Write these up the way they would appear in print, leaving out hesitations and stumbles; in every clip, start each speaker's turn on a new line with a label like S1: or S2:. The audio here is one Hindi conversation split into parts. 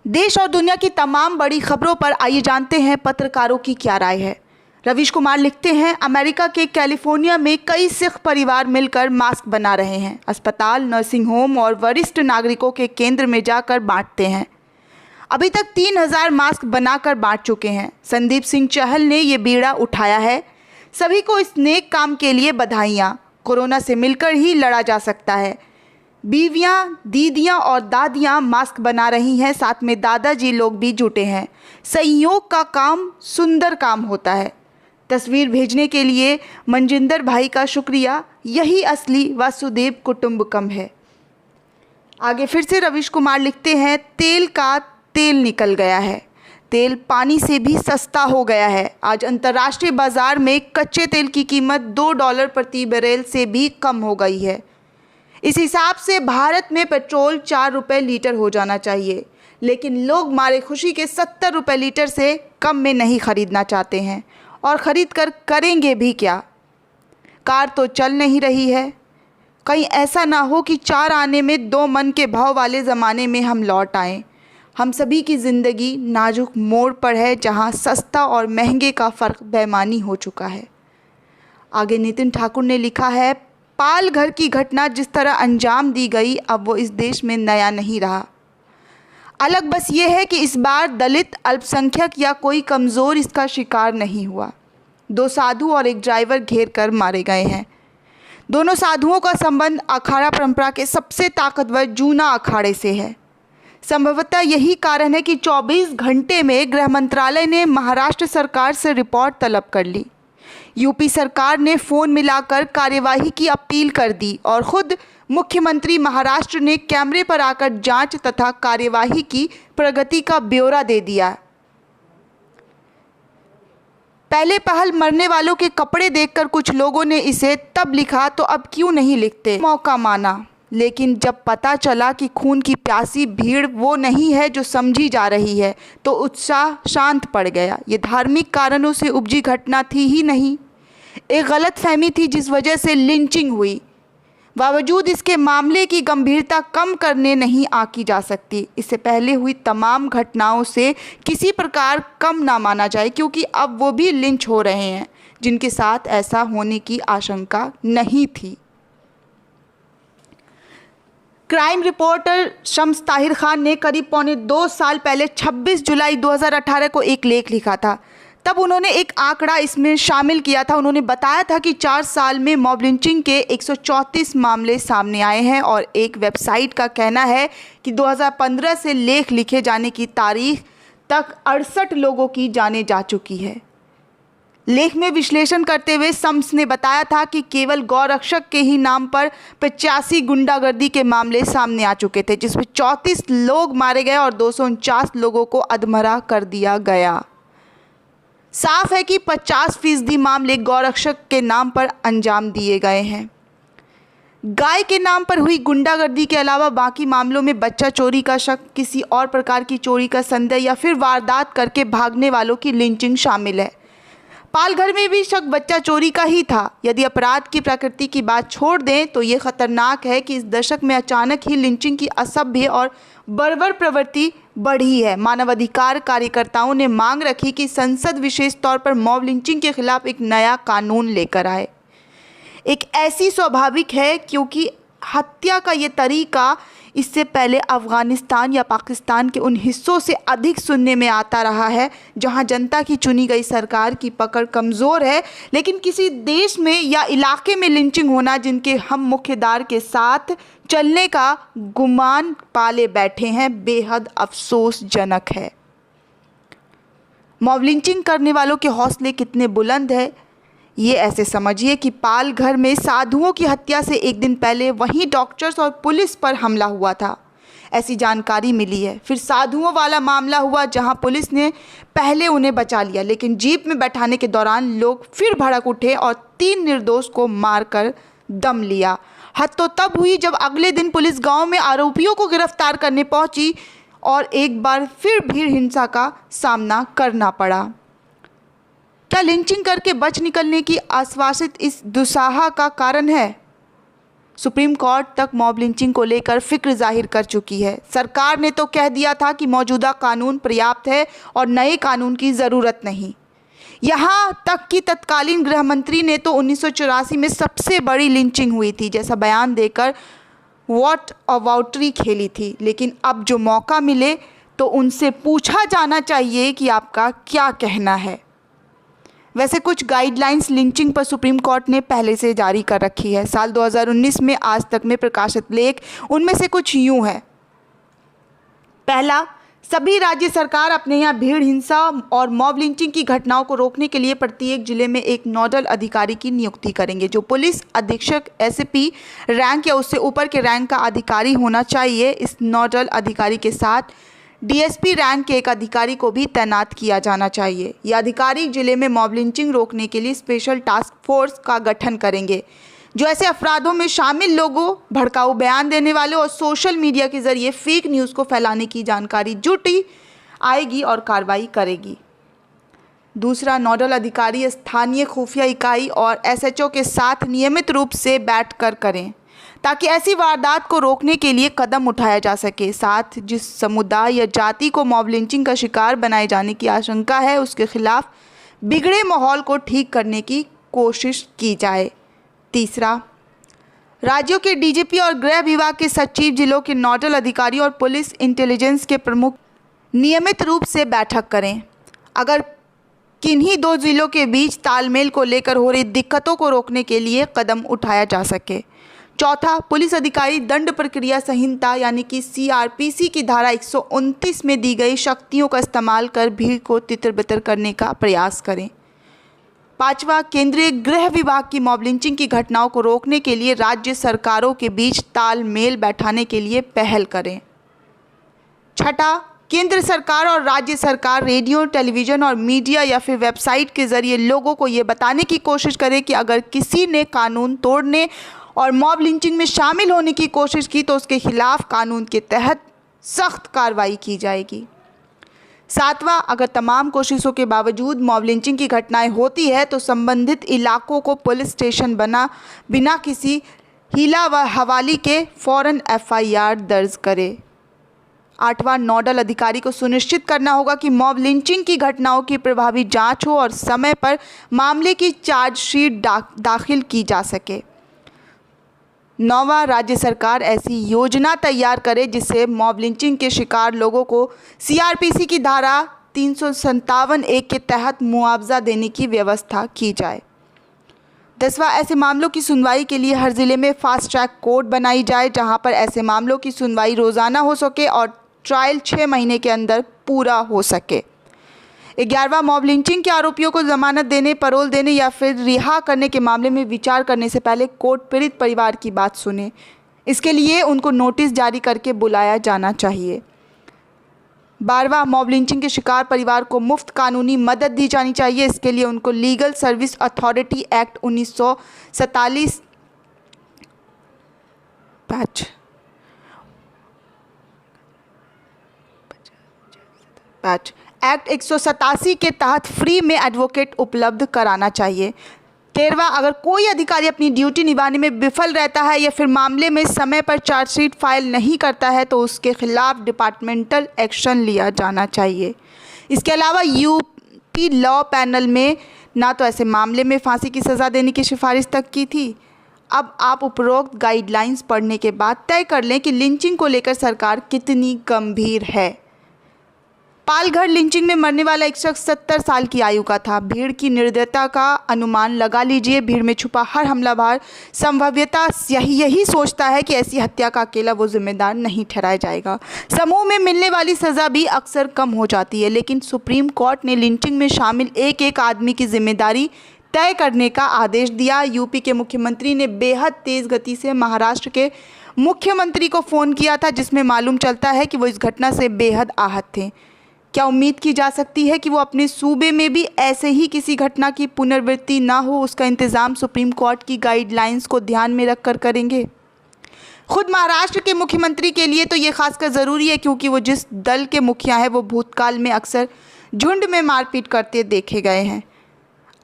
S1: देश और दुनिया की तमाम बड़ी खबरों पर आइए जानते हैं पत्रकारों की क्या राय है। रवीश कुमार लिखते हैं, अमेरिका के कैलिफोर्निया में कई सिख परिवार मिलकर मास्क बना रहे हैं। अस्पताल, नर्सिंग होम और वरिष्ठ नागरिकों के केंद्र में जाकर बांटते हैं। अभी तक 3000 मास्क बनाकर बांट चुके हैं। संदीप सिंह चहल ने ये बीड़ा उठाया है। सभी को इस नेक काम के लिए बधाइयाँ। कोरोना से मिलकर ही लड़ा जा सकता है। बीवियां, दीदियां और दादियां मास्क बना रही हैं, साथ में दादाजी लोग भी जुटे हैं। संयोग का काम सुंदर काम होता है। तस्वीर भेजने के लिए मनजिंदर भाई का शुक्रिया। यही असली वसुदेव कुटुंबकम है। आगे फिर से रवीश कुमार लिखते हैं, तेल का तेल निकल गया है। तेल पानी से भी सस्ता हो गया है। आज अंतर्राष्ट्रीय बाजार में कच्चे तेल की कीमत $2 प्रति बैरल से भी कम हो गई है। इस हिसाब से भारत में पेट्रोल 4 रुपये लीटर हो जाना चाहिए, लेकिन लोग मारे खुशी के 70 रुपये लीटर से कम में नहीं खरीदना चाहते हैं। और ख़रीद कर करेंगे भी क्या? कार तो चल नहीं रही है। कहीं ऐसा ना हो कि 4 आने में 2 मन के भाव वाले ज़माने में हम लौट आएँ। हम सभी की ज़िंदगी नाजुक मोड़ पर है, जहाँ सस्ता और महंगे का फ़र्क बेईमानी हो चुका है। आगे नितिन ठाकुर ने लिखा है, पाल घर की घटना जिस तरह अंजाम दी गई, अब वो इस देश में नया नहीं रहा। अलग बस ये है कि इस बार दलित, अल्पसंख्यक या कोई कमज़ोर इसका शिकार नहीं हुआ। 2 साधु और एक ड्राइवर घेर कर मारे गए हैं। दोनों साधुओं का संबंध अखाड़ा परंपरा के सबसे ताकतवर जूना अखाड़े से है। संभवतः यही कारण है कि 24 घंटे में गृह मंत्रालय ने महाराष्ट्र सरकार से रिपोर्ट तलब कर ली। यूपी सरकार ने फ़ोन मिलाकर कार्यवाही की अपील कर दी और खुद मुख्यमंत्री महाराष्ट्र ने कैमरे पर आकर जांच तथा कार्यवाही की प्रगति का ब्यौरा दे दिया। पहले पहल मरने वालों के कपड़े देखकर कुछ लोगों ने इसे तब लिखा तो अब क्यों नहीं लिखते, मौका माना। लेकिन जब पता चला कि खून की प्यासी भीड़ वो नहीं है जो समझी जा रही है, तो उत्साह शांत पड़ गया। ये धार्मिक कारणों से उपजी घटना थी ही नहीं, एक गलत फहमी थी जिस वजह से लिंचिंग हुई। बावजूद इसके मामले की गंभीरता कम करने नहीं आंकी जा सकती। इससे पहले हुई तमाम घटनाओं से किसी प्रकार कम ना माना जाए, क्योंकि अब वो भी लिंच हो रहे हैं जिनके साथ ऐसा होने की आशंका नहीं थी। क्राइम रिपोर्टर शम्स ताहिर खान ने करीब पौने 2 साल पहले 26 जुलाई 2018 को एक लेख लिखा था। तब उन्होंने एक आंकड़ा इसमें शामिल किया था। उन्होंने बताया था कि 4 साल में मॉब लिंचिंग के 134 मामले सामने आए हैं और एक वेबसाइट का कहना है कि 2015 से लेख लिखे जाने की तारीख तक 68 लोगों की जानें जा चुकी है। लेख में विश्लेषण करते हुए शम्स ने बताया था कि केवल गौरक्षक के ही नाम पर 85 गुंडागर्दी के मामले सामने आ चुके थे, जिसमें 34 लोग मारे गए और 249 लोगों को अधमरा कर दिया गया। साफ है कि 50% मामले गौरक्षक के नाम पर अंजाम दिए गए हैं। गाय के नाम पर हुई गुंडागर्दी के अलावा बाकी मामलों में बच्चा चोरी का शक, किसी और प्रकार की चोरी का संदेह या फिर वारदात करके भागने वालों की लिंचिंग शामिल है। पालघर में भी शक बच्चा चोरी का ही था। यदि अपराध की प्रकृति की बात छोड़ दें तो ये खतरनाक है कि इस दशक में अचानक ही लिंचिंग की असभ्य और बर्बर प्रवृत्ति बढ़ी है। मानवाधिकार कार्यकर्ताओं ने मांग रखी कि संसद विशेष तौर पर मॉब लिंचिंग के खिलाफ एक नया कानून लेकर आए। एक ऐसी स्वाभाविक है क्योंकि हत्या का ये तरीका इससे पहले अफ़गानिस्तान या पाकिस्तान के उन हिस्सों से अधिक सुनने में आता रहा है जहां जनता की चुनी गई सरकार की पकड़ कमज़ोर है। लेकिन किसी देश में या इलाके में लिंचिंग होना जिनके हम मुख्यधारा के साथ चलने का गुमान पाले बैठे हैं, बेहद अफसोसजनक है। मॉब लिंचिंग करने वालों के हौसले कितने बुलंद है, ये ऐसे समझिए कि पालघर में साधुओं की हत्या से एक दिन पहले वहीं डॉक्टर्स और पुलिस पर हमला हुआ था, ऐसी जानकारी मिली है। फिर साधुओं वाला मामला हुआ जहां पुलिस ने पहले उन्हें बचा लिया, लेकिन जीप में बैठाने के दौरान लोग फिर भड़क उठे और 3 निर्दोष को मारकर दम लिया। हद तो तब हुई जब अगले दिन पुलिस गाँव में आरोपियों को गिरफ्तार करने पहुँची और एक बार फिर भीड़ हिंसा का सामना करना पड़ा। क्या लिंचिंग करके बच निकलने की आश्वासित इस दुस्साह का कारण है? सुप्रीम कोर्ट तक मॉब लिंचिंग को लेकर फिक्र जाहिर कर चुकी है। सरकार ने तो कह दिया था कि मौजूदा कानून पर्याप्त है और नए कानून की ज़रूरत नहीं। यहाँ तक कि तत्कालीन गृह मंत्री ने तो 1984 में सबसे बड़ी लिंचिंग हुई थी जैसा बयान देकर वॉट अबाउटरी खेली थी। लेकिन अब जो मौका मिले तो उनसे पूछा जाना चाहिए कि आपका क्या कहना है। वैसे कुछ गाइडलाइंस लिंचिंग पर सुप्रीम कोर्ट ने पहले से जारी कर रखी है। साल 2019 में आज तक में प्रकाशित लेख उनमें से कुछ यूं है। पहला, सभी राज्य सरकार अपने यहाँ भीड़ हिंसा और मॉब लिंचिंग की घटनाओं को रोकने के लिए प्रत्येक जिले में एक नोडल अधिकारी की नियुक्ति करेंगे जो पुलिस अधीक्षक एसपी रैंक या उससे ऊपर के रैंक का अधिकारी होना चाहिए। इस नोडल अधिकारी के साथ डीएसपी रैंक के एक अधिकारी को भी तैनात किया जाना चाहिए। यह अधिकारी जिले में मॉब लिंचिंग रोकने के लिए स्पेशल टास्क फोर्स का गठन करेंगे जो ऐसे अपराधों में शामिल लोगों, भड़काऊ बयान देने वालों और सोशल मीडिया के जरिए फेक न्यूज़ को फैलाने की जानकारी जुटी आएगी और कार्रवाई करेगी। दूसरा, नोडल अधिकारी स्थानीय खुफिया इकाई और एसएचओ के साथ नियमित रूप से बैठकर करें ताकि ऐसी वारदात को रोकने के लिए कदम उठाया जा सके। साथ जिस समुदाय या जाति को मॉब लिंचिंग का शिकार बनाए जाने की आशंका है उसके खिलाफ बिगड़े माहौल को ठीक करने की कोशिश की जाए। तीसरा, राज्यों के डीजीपी और गृह विभाग के सचिव, जिलों के नोडल अधिकारी और पुलिस इंटेलिजेंस के प्रमुख नियमित रूप से बैठक करें अगर किन्हीं दो जिलों के बीच तालमेल को लेकर हो रही दिक्कतों को रोकने के लिए कदम उठाया जा सके। चौथा, पुलिस अधिकारी दंड प्रक्रिया संहिता यानी कि सीआरपीसी की धारा 129 में दी गई शक्तियों का इस्तेमाल कर भीड़ को तितर-बितर करने का प्रयास करें। पांचवा, केंद्रीय गृह विभाग की मॉब लिंचिंग की घटनाओं को रोकने के लिए राज्य सरकारों के बीच तालमेल बैठाने के लिए पहल करें। छठा, केंद्र सरकार और राज्य सरकार रेडियो, टेलीविज़न और मीडिया या फिर वेबसाइट के जरिए लोगों को ये बताने की कोशिश करें कि अगर किसी ने कानून तोड़ने और मॉब लिंचिंग में शामिल होने की कोशिश की तो उसके खिलाफ कानून के तहत सख्त कार्रवाई की जाएगी। सातवां, अगर तमाम कोशिशों के बावजूद मॉब लिंचिंग की घटनाएं होती है तो संबंधित इलाकों को पुलिस स्टेशन बिना किसी हीला व हवाली के फ़ौरन एफआईआर दर्ज करे। आठवां, नोडल अधिकारी को सुनिश्चित करना होगा कि मॉब लिंचिंग की घटनाओं की प्रभावी जांच हो और समय पर मामले की चार्जशीट दाखिल की जा सके। नौवां, राज्य सरकार ऐसी योजना तैयार करे जिससे मॉब लिंचिंग के शिकार लोगों को सीआरपीसी की धारा 357(1) के तहत मुआवजा देने की व्यवस्था की जाए। 10वां, ऐसे मामलों की सुनवाई के लिए हर ज़िले में फास्ट ट्रैक कोर्ट बनाई जाए जहां पर ऐसे मामलों की सुनवाई रोज़ाना हो सके और ट्रायल 6 महीने के अंदर पूरा हो सके। 11वां, मॉब लिंचिंग के आरोपियों को जमानत देने, पैरोल देने या फिर रिहा करने के मामले में विचार करने से पहले कोर्ट पीड़ित परिवार की बात सुने। इसके लिए उनको नोटिस जारी करके बुलाया जाना चाहिए। 12वां, मॉब लिंचिंग के शिकार परिवार को मुफ्त कानूनी मदद दी जानी चाहिए। इसके लिए उनको legal service authority act 1947 act 187 के तहत फ्री में एडवोकेट उपलब्ध कराना चाहिए। 13वां, अगर कोई अधिकारी अपनी ड्यूटी निभाने में विफल रहता है या फिर मामले में समय पर चार्जशीट फाइल नहीं करता है तो उसके खिलाफ डिपार्टमेंटल एक्शन लिया जाना चाहिए। इसके अलावा यूपी लॉ पैनल में ना तो ऐसे मामले में फांसी की सज़ा देने की सिफारिश तक की थी। अब आप उपरोक्त गाइडलाइंस पढ़ने के बाद तय कर लें कि लिंचिंग को लेकर सरकार कितनी गंभीर है। पालघर लिंचिंग में मरने वाला एक शख्स 70 साल की आयु का था। भीड़ की निर्दयता का अनुमान लगा लीजिए। भीड़ में छुपा हर हमलावर संभव्यता यही सोचता है कि ऐसी हत्या का अकेला वो जिम्मेदार नहीं ठहराया जाएगा। समूह में मिलने वाली सज़ा भी अक्सर कम हो जाती है, लेकिन सुप्रीम कोर्ट ने लिंचिंग में शामिल एक आदमी की जिम्मेदारी तय करने का आदेश दिया। यूपी के मुख्यमंत्री ने बेहद तेज़ गति से महाराष्ट्र के मुख्यमंत्री को फ़ोन किया था, जिसमें मालूम चलता है कि वो इस घटना से बेहद आहत थे। क्या उम्मीद की जा सकती है कि वो अपने सूबे में भी ऐसे ही किसी घटना की पुनरावृत्ति ना हो, उसका इंतज़ाम सुप्रीम कोर्ट की गाइडलाइंस को ध्यान में रखकर करेंगे? खुद महाराष्ट्र के मुख्यमंत्री के लिए तो ये खासकर ज़रूरी है, क्योंकि वो जिस दल के मुखिया हैं वो भूतकाल में अक्सर झुंड में मारपीट करते देखे गए हैं।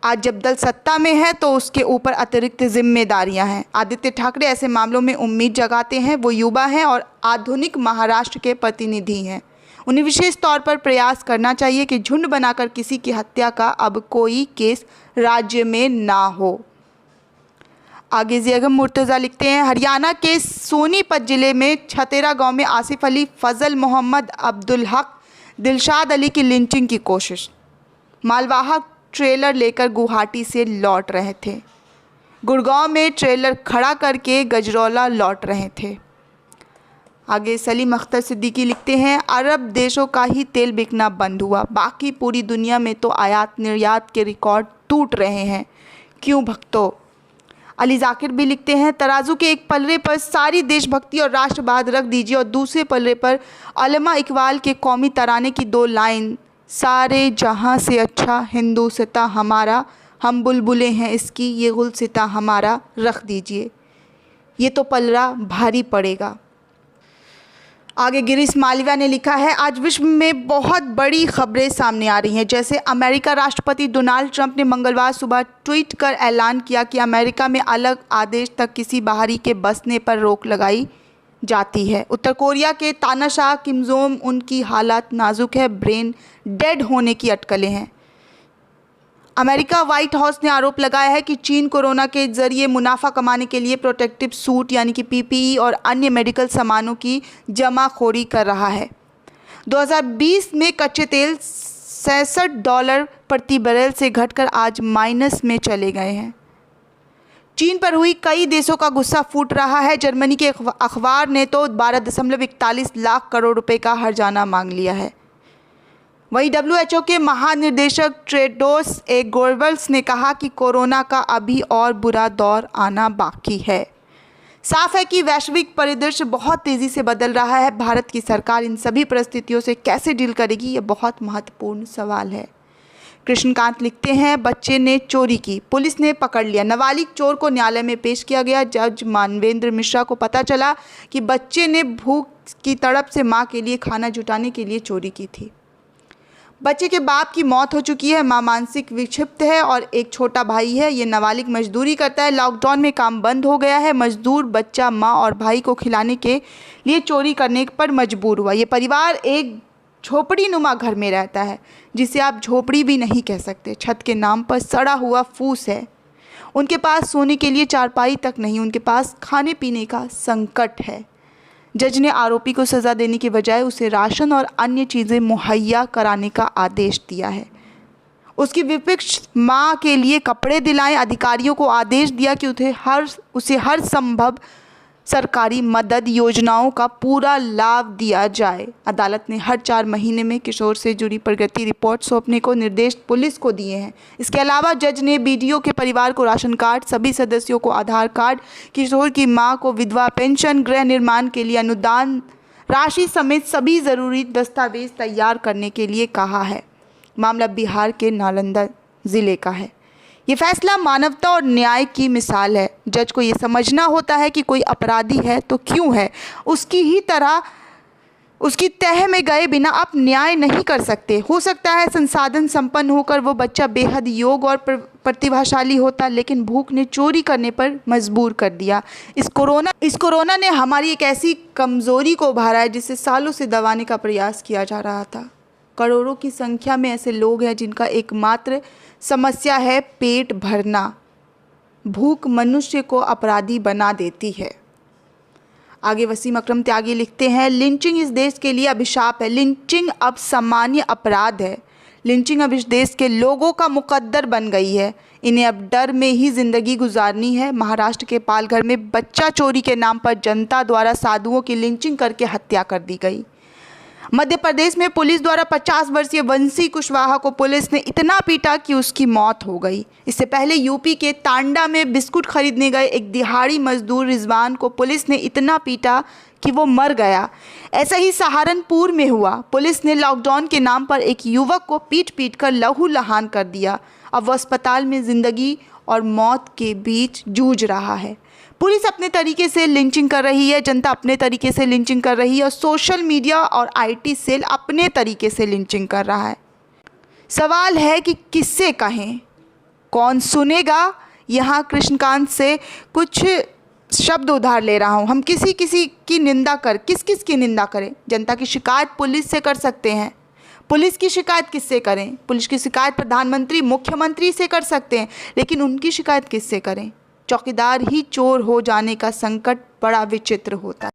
S1: आज जब दल सत्ता में है तो उसके ऊपर अतिरिक्त जिम्मेदारियां हैं। आदित्य ठाकरे ऐसे मामलों में उम्मीद जगाते हैं। वो युवा हैं और आधुनिक महाराष्ट्र के प्रतिनिधि हैं। उन्हें विशेष तौर पर प्रयास करना चाहिए कि झुंड बनाकर किसी की हत्या का अब कोई केस राज्य में ना हो। आगे ज़ियागम मुर्तज़ा लिखते हैं, हरियाणा के सोनीपत जिले में छतेरा गांव में आसिफ अली, फजल मोहम्मद, अब्दुल हक, दिलशाद अली की लिंचिंग की कोशिश। मालवाहक ट्रेलर लेकर गुवाहाटी से लौट रहे थे। गुड़गांव में ट्रेलर खड़ा करके गजरौला लौट रहे थे। आगे सलीम अख्तर सिद्दीकी लिखते हैं, अरब देशों का ही तेल बिकना बंद हुआ, बाकी पूरी दुनिया में तो आयात निर्यात के रिकॉर्ड टूट रहे हैं, क्यों भक्तों। अली जाकिर भी लिखते हैं, तराजू के एक पलड़े पर सारी देशभक्ति और राष्ट्रवाद रख दीजिए और दूसरे पलड़े पर अल्लामा इकबाल के कौमी तराने की 2 लाइन, सारे जहां से अच्छा हिंदुस्ता हमारा, हम बुलबुलें हैं इसकी ये गुलसिता हमारा, रख दीजिए, ये तो पलड़ा भारी पड़ेगा। आगे गिरीश मालविया ने लिखा है, आज विश्व में बहुत बड़ी खबरें सामने आ रही हैं। जैसे अमेरिका राष्ट्रपति डोनाल्ड ट्रंप ने मंगलवार सुबह ट्वीट कर ऐलान किया कि अमेरिका में अलग आदेश तक किसी बाहरी के बसने पर रोक लगाई जाती है। उत्तर कोरिया के तानाशाह किम जोंग उनकी हालत नाजुक है, ब्रेन डेड होने की अटकलें हैं। अमेरिका व्हाइट हाउस ने आरोप लगाया है कि चीन कोरोना के जरिए मुनाफा कमाने के लिए प्रोटेक्टिव सूट यानी कि पीपीई और अन्य मेडिकल सामानों की जमाखोरी कर रहा है। 2020 में कच्चे तेल $66 प्रति बैरल से घटकर आज माइनस में चले गए हैं। चीन पर हुई कई देशों का गुस्सा फूट रहा है। जर्मनी के अखबार ने तो 12.41 लाख करोड़ रुपए का हर्जाना मांग लिया है। वहीं WHO के महानिदेशक टेड्रोस एघोरैबस ने कहा कि कोरोना का अभी और बुरा दौर आना बाकी है। साफ है कि वैश्विक परिदृश्य बहुत तेज़ी से बदल रहा है। भारत की सरकार इन सभी परिस्थितियों से कैसे डील करेगी, ये बहुत महत्वपूर्ण सवाल है। कृष्णकांत लिखते हैं, बच्चे ने चोरी की, पुलिस ने पकड़ लिया। नाबालिग चोर को न्यायालय में पेश किया गया। जज मानवेंद्र मिश्रा को पता चला कि बच्चे ने भूख की तड़प से मां के लिए खाना जुटाने के लिए चोरी की थी। बच्चे के बाप की मौत हो चुकी है, मां मानसिक विक्षिप्त है और एक छोटा भाई है। ये नाबालिग मजदूरी करता है। लॉकडाउन में काम बंद हो गया है। मजदूर बच्चा मां और भाई को खिलाने के लिए चोरी करने पर मजबूर हुआ। ये परिवार एक झोपड़ी नुमा घर में रहता है, जिसे आप झोपड़ी भी नहीं कह सकते। छत के नाम पर सड़ा हुआ फूस है। उनके पास सोने के लिए चारपाई तक नहीं, उनके पास खाने पीने का संकट है। जज ने आरोपी को सज़ा देने के बजाय उसे राशन और अन्य चीज़ें मुहैया कराने का आदेश दिया है। उसकी विपक्ष मां के लिए कपड़े दिलाएं। अधिकारियों को आदेश दिया कि उसे हर संभव सरकारी मदद योजनाओं का पूरा लाभ दिया जाए। अदालत ने हर 4 महीने में किशोर से जुड़ी प्रगति रिपोर्ट सौंपने को निर्देश पुलिस को दिए हैं। इसके अलावा जज ने बीडीओ के परिवार को राशन कार्ड, सभी सदस्यों को आधार कार्ड, किशोर की मां को विधवा पेंशन, गृह निर्माण के लिए अनुदान राशि समेत सभी ज़रूरी दस्तावेज तैयार करने के लिए कहा है। मामला बिहार के नालंदा ज़िले का है। ये फैसला मानवता और न्याय की मिसाल है। जज को ये समझना होता है कि कोई अपराधी है तो क्यों है, उसकी ही तरह उसकी तह में गए बिना आप न्याय नहीं कर सकते। हो सकता है संसाधन संपन्न होकर वो बच्चा बेहद योग्य और प्रतिभाशाली होता, लेकिन भूख ने चोरी करने पर मजबूर कर दिया। इस कोरोना ने हमारी एक ऐसी कमज़ोरी को उभारा है जिसे सालों से दबाने का प्रयास किया जा रहा था। करोड़ों की संख्या में ऐसे लोग हैं जिनका एकमात्र समस्या है पेट भरना। भूख मनुष्य को अपराधी बना देती है। आगे वसीम अकरम त्यागी लिखते हैं, लिंचिंग इस देश के लिए अभिशाप है। लिंचिंग अब सामान्य अपराध है। लिंचिंग अब इस देश के लोगों का मुकद्दर बन गई है। इन्हें अब डर में ही ज़िंदगी गुजारनी है। महाराष्ट्र के पालघर में बच्चा चोरी के नाम पर जनता द्वारा साधुओं की लिंचिंग करके हत्या कर दी गई। मध्य प्रदेश में पुलिस द्वारा 50 वर्षीय वंशी कुशवाहा को पुलिस ने इतना पीटा कि उसकी मौत हो गई। इससे पहले यूपी के तांडा में बिस्कुट खरीदने गए एक दिहाड़ी मजदूर रिजवान को पुलिस ने इतना पीटा कि वो मर गया। ऐसा ही सहारनपुर में हुआ। पुलिस ने लॉकडाउन के नाम पर एक युवक को पीट कर लहू लहान कर दिया। अब वह अस्पताल में ज़िंदगी और मौत के बीच जूझ रहा है। पुलिस अपने तरीके से लिंचिंग कर रही है, जनता अपने तरीके से लिंचिंग कर रही है और सोशल मीडिया और आईटी सेल अपने तरीके से लिंचिंग कर रहा है। सवाल है कि किससे कहें। कौन सुनेगा। यहाँ कृष्णकांत से कुछ शब्द उधार ले रहा हूँ। हम किसी किसी की निंदा कर किस किस की निंदा करें। जनता की शिकायत पुलिस से कर सकते हैं। पुलिस की शिकायत किससे करें? पुलिस की शिकायत प्रधानमंत्री मुख्यमंत्री से कर सकते हैं, लेकिन उनकी शिकायत किससे करें? चौकीदार ही चोर हो जाने का संकट बड़ा विचित्र होता है।